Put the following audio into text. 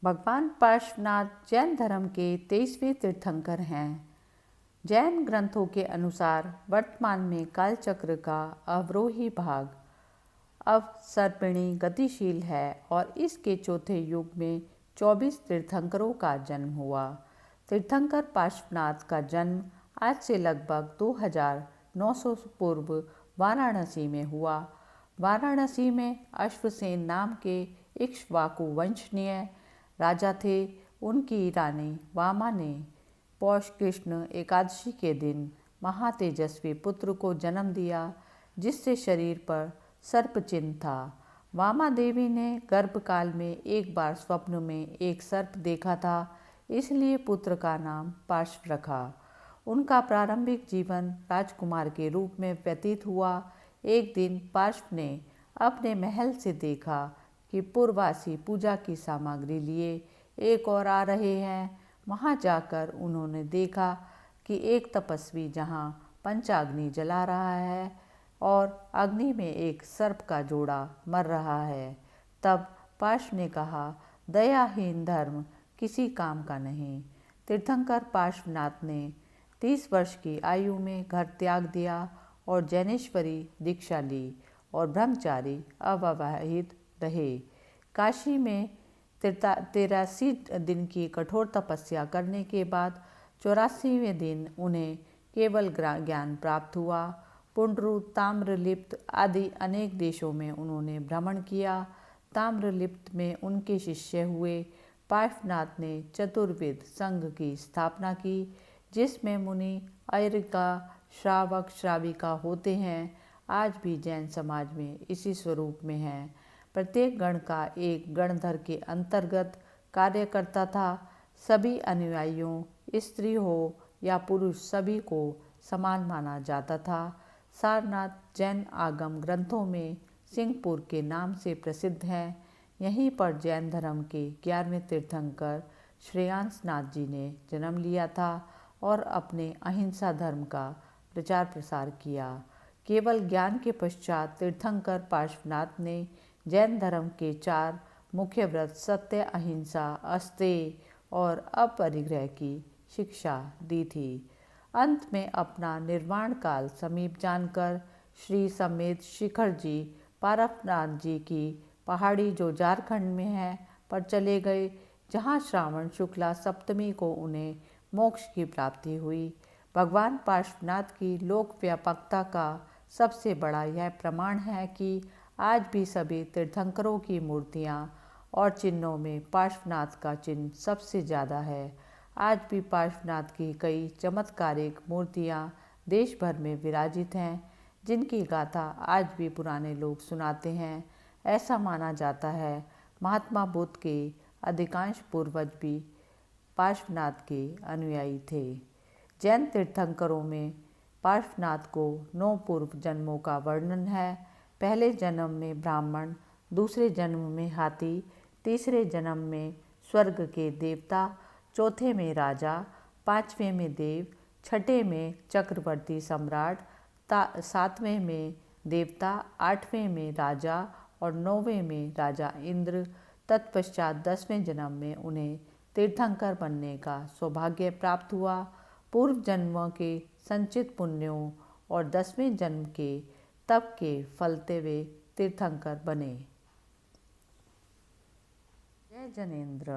भगवान पार्श्वनाथ जैन धर्म के 23वें तीर्थंकर हैं। जैन ग्रंथों के अनुसार वर्तमान में कालचक्र का अवरोही भाग अवसर्पिणी गतिशील है और इसके चौथे युग में 24 तीर्थंकरों का जन्म हुआ। तीर्थंकर पार्श्वनाथ का जन्म आज से लगभग 2900 पूर्व वाराणसी में हुआ। वाराणसी में अश्वसेन नाम के इक्ष्वाकु वंशनीय राजा थे। उनकी रानी वामा ने पौष कृष्ण एकादशी के दिन महातेजस्वी पुत्र को जन्म दिया, जिससे शरीर पर सर्प चिन्ह था। वामा देवी ने गर्भकाल में एक बार स्वप्न में एक सर्प देखा था, इसलिए पुत्र का नाम पार्श्व रखा। उनका प्रारंभिक जीवन राजकुमार के रूप में व्यतीत हुआ। एक दिन पार्श्व ने अपने महल से देखा कि पुरवासी पूजा की सामग्री लिए एक और आ रहे हैं। वहां जाकर उन्होंने देखा कि एक तपस्वी जहां पंचाग्नि जला रहा है और अग्नि में एक सर्प का जोड़ा मर रहा है। तब पार्श्व ने कहा, दयाहीन धर्म किसी काम का नहीं। तीर्थंकर पार्श्वनाथ ने 30 वर्ष की आयु में घर त्याग दिया और जैनेश्वरी दीक्षा ली और ब्रह्मचारी अविवाहित रहे। काशी में 83 दिन की कठोर तपस्या करने के बाद 84वें दिन उन्हें केवल ज्ञान प्राप्त हुआ। पुंडरू, ताम्रलिप्त आदि अनेक देशों में उन्होंने भ्रमण किया। ताम्रलिप्त में उनके शिष्य हुए पार्श्वनाथ ने चतुर्वेद संघ की स्थापना की, जिसमें मुनि, आर्यिका, श्रावक, श्राविका होते हैं। आज भी जैन समाज में इसी स्वरूप में हैं। प्रत्येक गण का एक गणधर के अंतर्गत कार्य करता था। सभी अनुयायियों, स्त्री हो या पुरुष, सभी को समान माना जाता था। सारनाथ जैन आगम ग्रंथों में सिंहपुर के नाम से प्रसिद्ध है। यहीं पर जैन धर्म के 11वें तीर्थंकर श्रेयांसनाथ जी ने जन्म लिया था और अपने अहिंसा धर्म का प्रचार प्रसार किया। केवल ज्ञान के पश्चात तीर्थंकर पार्श्वनाथ ने जैन धर्म के 4 मुख्य व्रत सत्य, अहिंसा, अस्तेय और अपरिग्रह की शिक्षा दी थी। अंत में अपना निर्वाण काल समीप जानकर श्री समेत शिखर जी पारफनाथ जी की पहाड़ी, जो झारखंड में है, पर चले गए, जहाँ श्रावण शुक्ला सप्तमी को उन्हें मोक्ष की प्राप्ति हुई। भगवान पार्श्वनाथ की लोक व्यापकता का सबसे बड़ा यह प्रमाण है कि आज भी सभी तीर्थंकरों की मूर्तियाँ और चिन्हों में पार्श्वनाथ का चिन्ह सबसे ज़्यादा है। आज भी पार्श्वनाथ की कई चमत्कारिक मूर्तियाँ देश भर में विराजित हैं, जिनकी गाथा आज भी पुराने लोग सुनाते हैं। ऐसा माना जाता है महात्मा बुद्ध के अधिकांश पूर्वज भी पार्श्वनाथ के अनुयायी थे। जैन तीर्थंकरों में पार्श्वनाथ को 9 पूर्व जन्मों का वर्णन है। पहले जन्म में ब्राह्मण, दूसरे जन्म में हाथी, तीसरे जन्म में स्वर्ग के देवता, चौथे में राजा, 5वें में देव, छठे में चक्रवर्ती सम्राट, 7वें में देवता, 8वें में राजा और 9वें में राजा इंद्र। तत्पश्चात 10वें जन्म में उन्हें तीर्थंकर बनने का सौभाग्य प्राप्त हुआ। पूर्व जन्मों के संचित पुण्यों और 10वें जन्म के तप के फलते वे तीर्थंकर बने। जय जनेन्द्र।